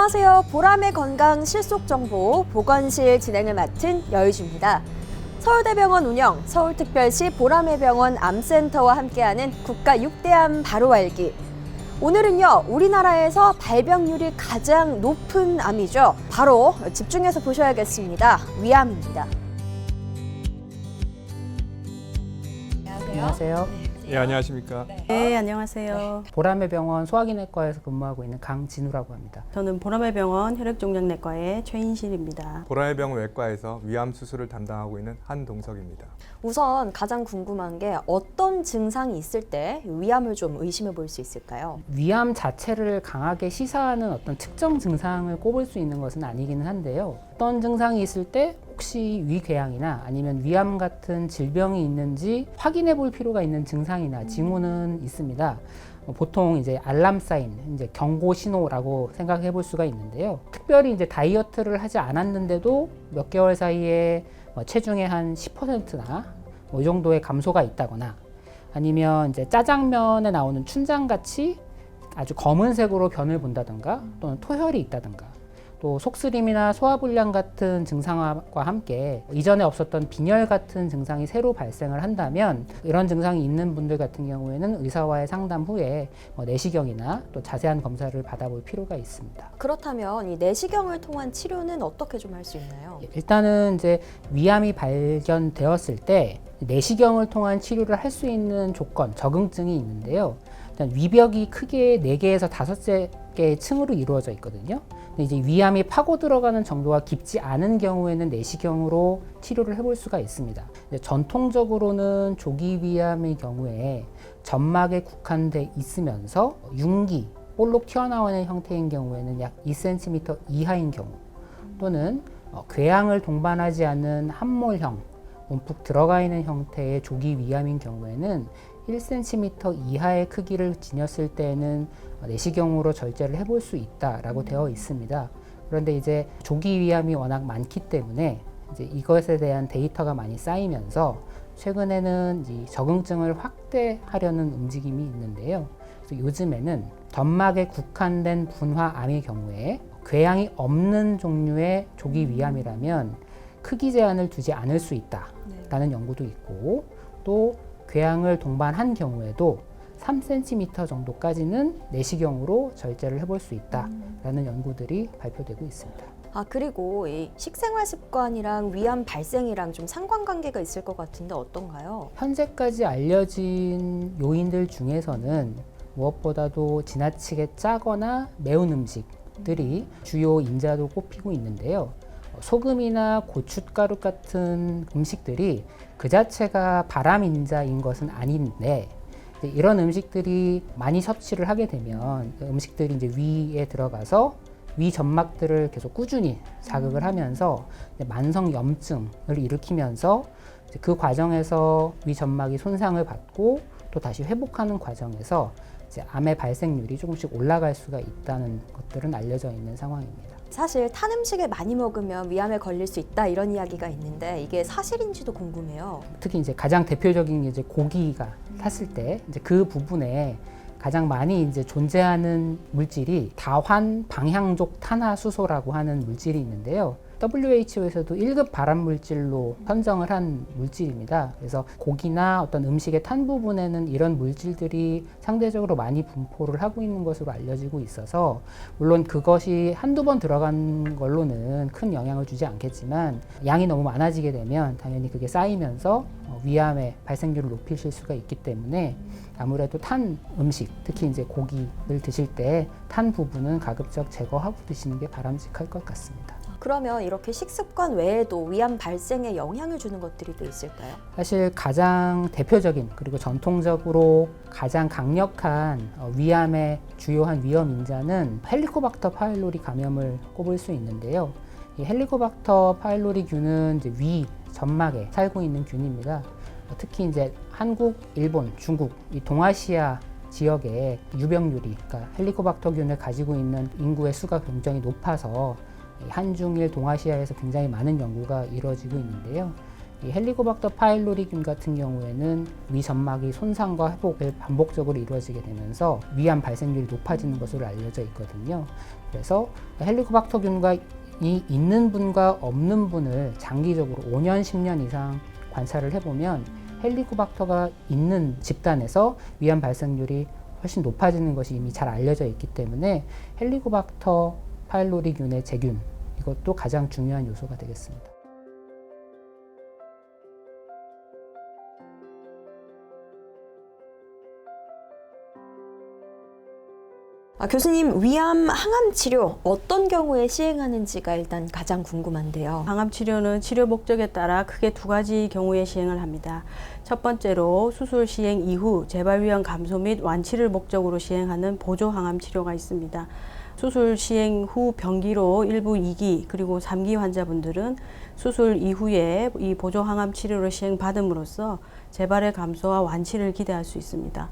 안녕하세요. 보람의 건강 실속정보 보건실 진행을 맡은 여유주입니다. 서울대병원 운영, 서울특별시 보람의 병원 암센터와 함께하는 국가 6대암 바로 알기. 오늘은요, 우리나라에서 발병률이 가장 높은 암이죠. 바로 집중해서 보셔야겠습니다. 위암입니다. 안녕하세요. 예, 안녕하십니까. 네, 안녕하세요. 보람의 병원 소화기내과에서 근무하고 있는 강진우라고 합니다. 저는 보람의 병원 혈액종양내과의 최인실입니다. 보라의 병원 외과에서 위암 수술을 담당하고 있는 한동석입니다. 우선 가장 궁금한 게 어떤 증상이 있을 때 위암을 좀 의심해 볼 수 있을까요? 위암 자체를 강하게 시사하는 어떤 특정 증상을 꼽을 수 있는 것은 아니기는 한데요. 어떤 증상이 있을 때 혹시 위궤양이나 아니면 위암 같은 질병이 있는지 확인해 볼 필요가 있는 증상이나 징후는 있습니다. 보통 이제 알람 사인, 이제 경고 신호라고 생각해 볼 수가 있는데요. 특별히 이제 다이어트를 하지 않았는데도 몇 개월 사이에 체중의 한 10%나 이 정도의 감소가 있다거나 아니면 이제 짜장면에 나오는 춘장같이 아주 검은색으로 변을 본다든가 또는 토혈이 있다든가 또 속쓰림이나 소화불량 같은 증상과 함께 이전에 없었던 빈혈 같은 증상이 새로 발생을 한다면 이런 증상이 있는 분들 같은 경우에는 의사와의 상담 후에 내시경이나 또 자세한 검사를 받아볼 필요가 있습니다. 그렇다면 이 내시경을 통한 치료는 어떻게 좀 할 수 있나요? 일단은 이제 위암이 발견되었을 때 내시경을 통한 치료를 할 수 있는 조건, 적응증이 있는데요. 일단 위벽이 크게 4개에서 5개의 층으로 이루어져 있거든요. 근데 이제 위암이 파고 들어가는 정도가 깊지 않은 경우에는 내시경으로 치료를 해볼 수가 있습니다. 전통적으로는 조기 위암의 경우에 점막에 국한돼 있으면서 융기, 볼록 튀어나오는 형태인 경우에는 약 2cm 이하인 경우 또는 궤양을 동반하지 않은 함몰형, 움푹 들어가 있는 형태의 조기 위암인 경우에는 1cm 이하의 크기를 지녔을 때는 내시경으로 절제를 해볼 수 있다라고 되어 있습니다. 그런데 이제 조기 위암이 워낙 많기 때문에 이제 이것에 대한 데이터가 많이 쌓이면서 최근에는 이 적응증을 확대하려는 움직임이 있는데요. 그래서 요즘에는 점막에 국한된 분화암의 경우에 궤양이 없는 종류의 조기 위암이라면 크기 제한을 두지 않을 수 있다라는 연구도 있고 또 궤양을 동반한 경우에도 3cm 정도까지는 내시경으로 절제를 해볼 수 있다라는 연구들이 발표되고 있습니다. 그리고 이 식생활 습관이랑 위암 발생이랑 좀 상관관계가 있을 것 같은데 어떤가요? 현재까지 알려진 요인들 중에서는 무엇보다도 지나치게 짜거나 매운 음식들이 주요 인자로 꼽히고 있는데요. 소금이나 고춧가루 같은 음식들이 그 자체가 발암인자인 것은 아닌데 이런 음식들이 많이 섭취를 하게 되면 음식들이 이제 위에 들어가서 위 점막들을 계속 꾸준히 자극을 하면서 만성 염증을 일으키면서 그 과정에서 위 점막이 손상을 받고 또 다시 회복하는 과정에서 이제 암의 발생률이 조금씩 올라갈 수가 있다는 것들은 알려져 있는 상황입니다. 사실 탄 음식을 많이 먹으면 위암에 걸릴 수 있다 이런 이야기가 있는데 이게 사실인지도 궁금해요. 특히 이제 가장 대표적인 게 이제 고기가 탔을 때 이제 그 부분에 가장 많이 이제 존재하는 물질이 다환 방향족 탄화수소라고 하는 물질이 있는데요. WHO에서도 1급 발암 물질로 선정을 한 물질입니다. 그래서 고기나 어떤 음식의 탄 부분에는 이런 물질들이 상대적으로 많이 분포를 하고 있는 것으로 알려지고 있어서 물론 그것이 한두 번 들어간 걸로는 큰 영향을 주지 않겠지만 양이 너무 많아지게 되면 당연히 그게 쌓이면서 위암의 발생률을 높이실 수가 있기 때문에 아무래도 탄 음식, 특히 이제 고기를 드실 때 탄 부분은 가급적 제거하고 드시는 게 바람직할 것 같습니다. 그러면 이렇게 식습관 외에도 위암 발생에 영향을 주는 것들이 또 있을까요? 사실 가장 대표적인 그리고 전통적으로 가장 강력한 위암의 주요한 위험 인자는 헬리코박터 파일로리 감염을 꼽을 수 있는데요. 이 헬리코박터 파일로리균은 이제 위 점막에 살고 있는 균입니다. 특히 이제 한국, 일본, 중국 이 동아시아 지역의 유병률이, 그러니까 헬리코박터균을 가지고 있는 인구의 수가 굉장히 높아서 한중일 동아시아에서 굉장히 많은 연구가 이루어지고 있는데요. 이 헬리코박터 파일로리균 같은 경우에는 위 점막이 손상과 회복을 반복적으로 이루어지게 되면서 위암 발생률이 높아지는 것으로 알려져 있거든요. 그래서 헬리코박터균이 있는 분과 없는 분을 장기적으로 5년, 10년 이상 관찰을 해보면 헬리코박터가 있는 집단에서 위암 발생률이 훨씬 높아지는 것이 이미 잘 알려져 있기 때문에 헬리코박터 파일로리균의 재균, 이것도 가장 중요한 요소가 되겠습니다. 교수님, 위암 항암 치료 어떤 경우에 시행하는지가 일단 가장 궁금한데요. 항암 치료는 치료 목적에 따라 크게 두 가지 경우에 시행을 합니다. 첫 번째로 수술 시행 이후 재발 위험 감소 및 완치를 목적으로 시행하는 보조 항암 치료가 있습니다. 수술 시행 후 병기로 일부 2기 그리고 3기 환자분들은 수술 이후에 이 보조 항암 치료를 시행받음으로써 재발의 감소와 완치를 기대할 수 있습니다.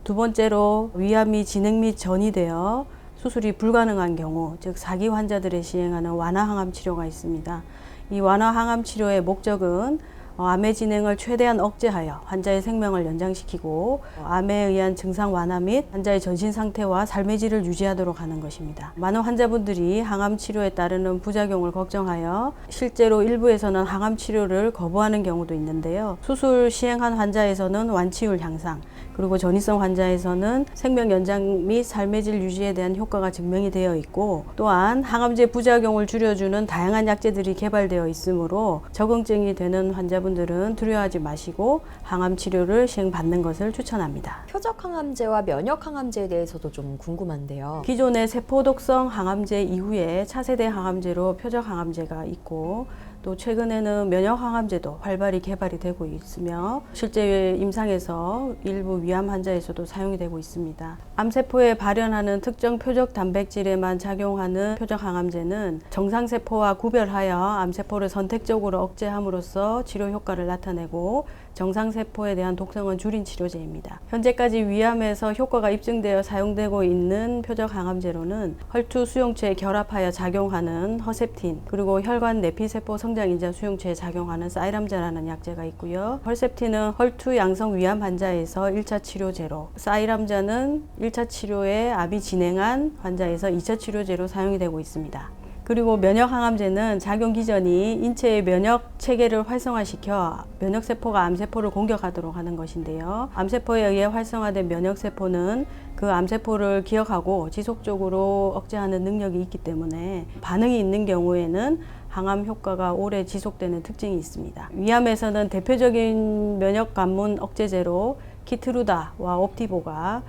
두 번째로 위암이 진행 및 전이되어 수술이 불가능한 경우, 즉 4기 환자들에 시행하는 완화 항암 치료가 있습니다. 이 완화 항암 치료의 목적은 암의 진행을 최대한 억제하여 환자의 생명을 연장시키고 암에 의한 증상 완화 및 환자의 전신 상태와 삶의 질을 유지하도록 하는 것입니다. 많은 환자분들이 항암 치료에 따르는 부작용을 걱정하여 실제로 일부에서는 항암 치료를 거부하는 경우도 있는데요. 수술 시행한 환자에서는 완치율 향상, 그리고 전이성 환자에서는 생명 연장 및 삶의 질 유지에 대한 효과가 증명이 되어 있고, 또한 항암제 부작용을 줄여주는 다양한 약제들이 개발되어 있으므로 적응증이 되는 환자분들은 두려워하지 마시고 항암 치료를 시행받는 것을 추천합니다. 표적 항암제와 면역 항암제에 대해서도 좀 궁금한데요. 기존의 세포독성 항암제 이후에 차세대 항암제로 표적 항암제가 있고, 또 최근에는 면역 항암제도 활발히 개발이 되고 있으며 실제 임상에서 일부 위암 환자에서도 사용이 되고 있습니다. 암세포에 발현하는 특정 표적 단백질에만 작용하는 표적 항암제는 정상세포와 구별하여 암세포를 선택적으로 억제함으로써 치료 효과를 나타내고 정상세포에 대한 독성은 줄인 치료제입니다. 현재까지 위암에서 효과가 입증되어 사용되고 있는 표적 항암제로는 헐투 수용체에 결합하여 작용하는 허셉틴, 그리고 혈관 내피세포 성장인자 수용체에 작용하는 사이람자라는 약제가 있고요. 헐셉틴은 헐투 양성 위암 환자에서 1차 치료제로, 사이람자는 1차 치료에 암이 진행한 환자에서 2차 치료제로 사용이 되고 있습니다. 그리고 면역 항암제는 작용 기전이 인체의 면역 체계를 활성화시켜 면역세포가 암세포를 공격하도록 하는 것인데요. 암세포에 의해 활성화된 면역세포는 그 암세포를 기억하고 지속적으로 억제하는 능력이 있기 때문에 반응이 있는 경우에는 항암 효과가 오래 지속되는 특징이 있습니다. 위암에서는 대표적인 면역 관문 억제제로 키트루다와 옵티보가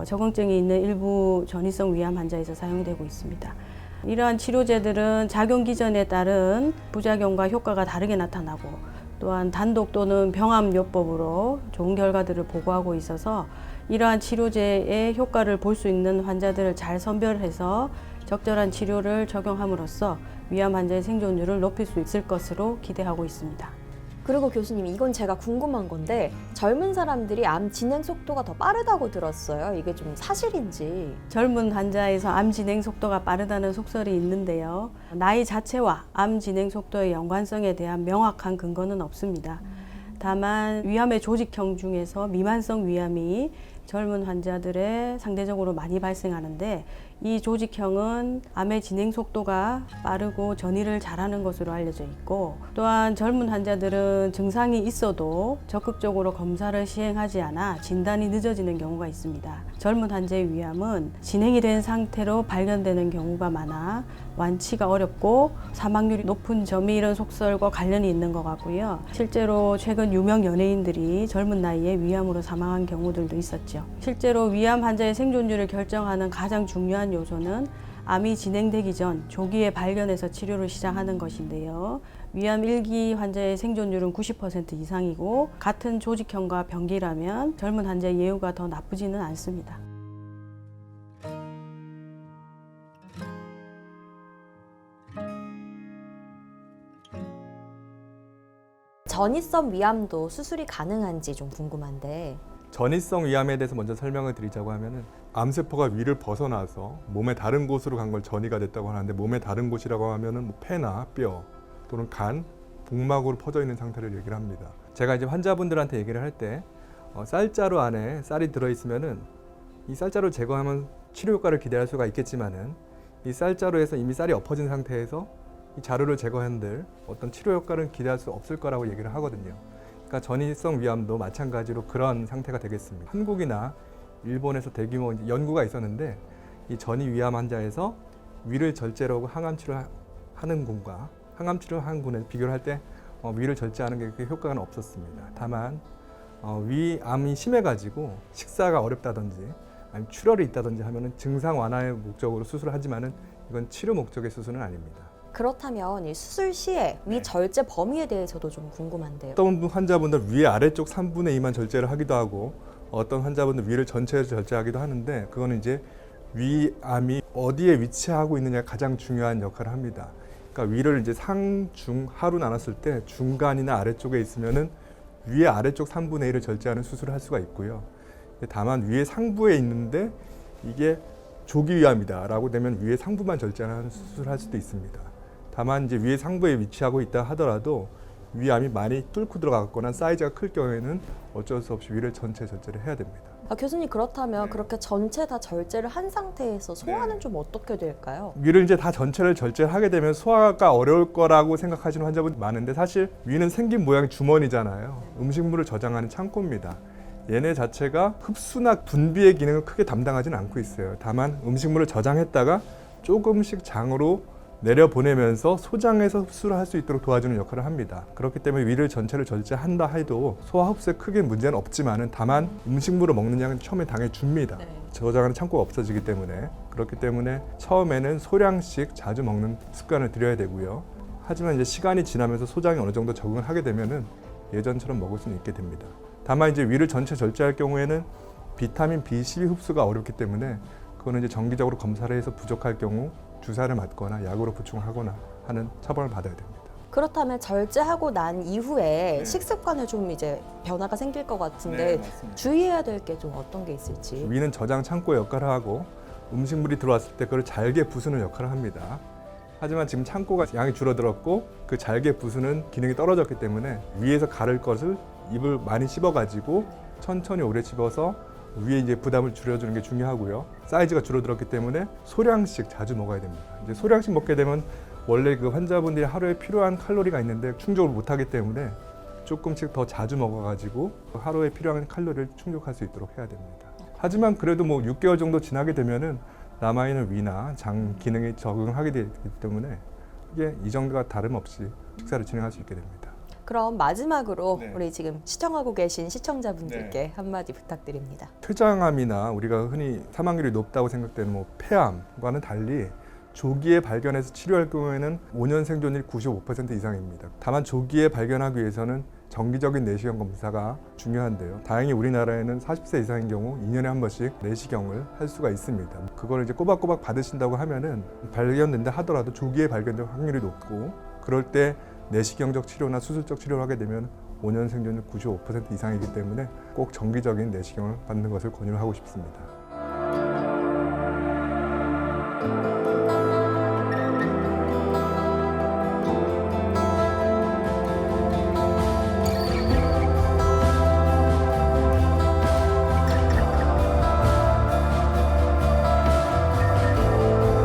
적응증이 있는 일부 전이성 위암 환자에서 사용되고 있습니다. 이러한 치료제들은 작용 기전에 따른 부작용과 효과가 다르게 나타나고, 또한 단독 또는 병합요법으로 좋은 결과들을 보고하고 있어서 이러한 치료제의 효과를 볼 수 있는 환자들을 잘 선별해서 적절한 치료를 적용함으로써 위암 환자의 생존율을 높일 수 있을 것으로 기대하고 있습니다. 그리고 교수님, 이건 제가 궁금한 건데 젊은 사람들이 암 진행 속도가 더 빠르다고 들었어요. 이게 좀 사실인지. 젊은 환자에서 암 진행 속도가 빠르다는 속설이 있는데요. 나이 자체와 암 진행 속도의 연관성에 대한 명확한 근거는 없습니다. 다만 위암의 조직형 중에서 미만성 위암이 젊은 환자들의 상대적으로 많이 발생하는데, 이 조직형은 암의 진행 속도가 빠르고 전이를 잘하는 것으로 알려져 있고, 또한 젊은 환자들은 증상이 있어도 적극적으로 검사를 시행하지 않아 진단이 늦어지는 경우가 있습니다. 젊은 환자의 위암은 진행이 된 상태로 발견되는 경우가 많아 완치가 어렵고 사망률이 높은 점이 이런 속설과 관련이 있는 것 같고요. 실제로 최근 유명 연예인들이 젊은 나이에 위암으로 사망한 경우들도 있었죠. 실제로 위암 환자의 생존율을 결정하는 가장 중요한 요소는 암이 진행되기 전 조기에 발견해서 치료를 시작하는 것인데요. 위암 1기 환자의 생존율은 90% 이상이고, 같은 조직형과 병기라면 젊은 환자의 예후가 더 나쁘지는 않습니다. 전이성 위암도 수술이 가능한지 좀 궁금한데. 전이성 위암에 대해서 먼저 설명을 드리자고 하면은 암세포가 위를 벗어나서 몸의 다른 곳으로 간 걸 전이가 됐다고 하는데, 몸의 다른 곳이라고 하면은 뭐 폐나 뼈 또는 간 복막으로 퍼져 있는 상태를 얘기를 합니다. 제가 이제 환자분들한테 얘기를 할 때 쌀자루 안에 쌀이 들어있으면은 이 쌀자루 제거하면 치료 효과를 기대할 수가 있겠지만은 이 쌀자루에서 이미 쌀이 엎어진 상태에서 이 자루를 제거한들 어떤 치료 효과를 기대할 수 없을 거라고 얘기를 하거든요. 그러니까 전이성 위암도 마찬가지로 그런 상태가 되겠습니다. 한국이나 일본에서 대규모 이제 연구가 있었는데 이 전이 위암 환자에서 위를 절제로 하고 항암 치료하는 군과 항암 치료하는 군을 비교를 할 때 위를 절제하는 게 그렇게 효과는 없었습니다. 다만 위암이 심해가지고 식사가 어렵다든지 아니면 출혈이 있다든지 하면은 증상 완화의 목적으로 수술을 하지만은 이건 치료 목적의 수술은 아닙니다. 그렇다면 이 수술 시에 위 절제 범위에 대해서도 좀 궁금한데요. 어떤 환자분들 위 아래쪽 3분의 2만 절제를 하기도 하고 어떤 환자분들 위를 전체를 절제하기도 하는데 그거는 이제 위암이 어디에 위치하고 있느냐가 가장 중요한 역할을 합니다. 그러니까 위를 이제 상, 중, 하로 나눴을 때 중간이나 아래쪽에 있으면은 위의 아래쪽 3분의 1을 절제하는 수술을 할 수가 있고요. 다만 위의 상부에 있는데 이게 조기 위암이다라고 되면 위의 상부만 절제하는 수술을 할 수도 있습니다. 다만 이제 위의 상부에 위치하고 있다 하더라도 위암이 많이 뚫고 들어갔거나 사이즈가 클 경우에는 어쩔 수 없이 위를 전체 절제를 해야 됩니다. 교수님 그렇다면 네. 그렇게 전체 다 절제를 한 상태에서 소화는 네. 좀 어떻게 될까요? 위를 이제 다 전체를 절제하게 되면 소화가 어려울 거라고 생각하시는 환자분이 많은데 사실 위는 생긴 모양이 주머니잖아요. 음식물을 저장하는 창고입니다. 얘네 자체가 흡수나 분비의 기능을 크게 담당하지는 않고 있어요. 다만 음식물을 저장했다가 조금씩 장으로 내려보내면서 소장해서 흡수를 할 수 있도록 도와주는 역할을 합니다. 그렇기 때문에 위를 전체를 절제한다 해도 소화 흡수에 크게 문제는 없지만은 다만 음식물을 먹는 양은 처음에 당연히 줍니다. 저장하는 창고가 없어지기 때문에 그렇기 때문에 처음에는 소량씩 자주 먹는 습관을 들여야 되고요. 하지만 이제 시간이 지나면서 소장이 어느 정도 적응을 하게 되면은 예전처럼 먹을 수는 있게 됩니다. 다만 이제 위를 전체 절제할 경우에는 비타민 B12 흡수가 어렵기 때문에 그거는 이제 정기적으로 검사를 해서 부족할 경우 주사를 맞거나 약으로 보충하거나 하는 처방을 받아야 됩니다. 그렇다면 절제하고 난 이후에 식습관에 좀 이제 변화가 생길 것 같은데 주의해야 될 게 좀 어떤 게 있을지. 위는 저장 창고의 역할을 하고 음식물이 들어왔을 때 그걸 잘게 부수는 역할을 합니다. 하지만 지금 창고가 양이 줄어들었고 그 잘게 부수는 기능이 떨어졌기 때문에 위에서 가를 것을 입을 많이 씹어가지고 천천히 오래 씹어서 위에 이제 부담을 줄여주는 게 중요하고요. 사이즈가 줄어들었기 때문에 소량씩 자주 먹어야 됩니다. 이제 소량씩 먹게 되면 원래 그 환자분들이 하루에 필요한 칼로리가 있는데 충족을 못하기 때문에 조금씩 더 자주 먹어가지고 하루에 필요한 칼로리를 충족할 수 있도록 해야 됩니다. 하지만 그래도 뭐 6개월 정도 지나게 되면은 남아있는 위나 장 기능에 적응하게 되기 때문에 이게 이전과 다름없이 식사를 진행할 수 있게 됩니다. 그럼 마지막으로 네. 우리 지금 시청하고 계신 시청자분들께 한마디 부탁드립니다. 췌장암이나 우리가 흔히 사망률이 높다고 생각되는 뭐 폐암과는 달리 조기에 발견해서 치료할 경우에는 5년 생존율이 95% 이상입니다. 다만 조기에 발견하기 위해서는 정기적인 내시경 검사가 중요한데요. 다행히 우리나라에는 40세 이상인 경우 2년에 한 번씩 내시경을 할 수가 있습니다. 그걸 이제 꼬박꼬박 받으신다고 하면은 발견된다 하더라도 조기에 발견될 확률이 높고 그럴 때 내시경적 치료나 수술적 치료를 하게 되면 5년 생존율 95% 이상이기 때문에 꼭 정기적인 내시경을 받는 것을 권유하고 싶습니다.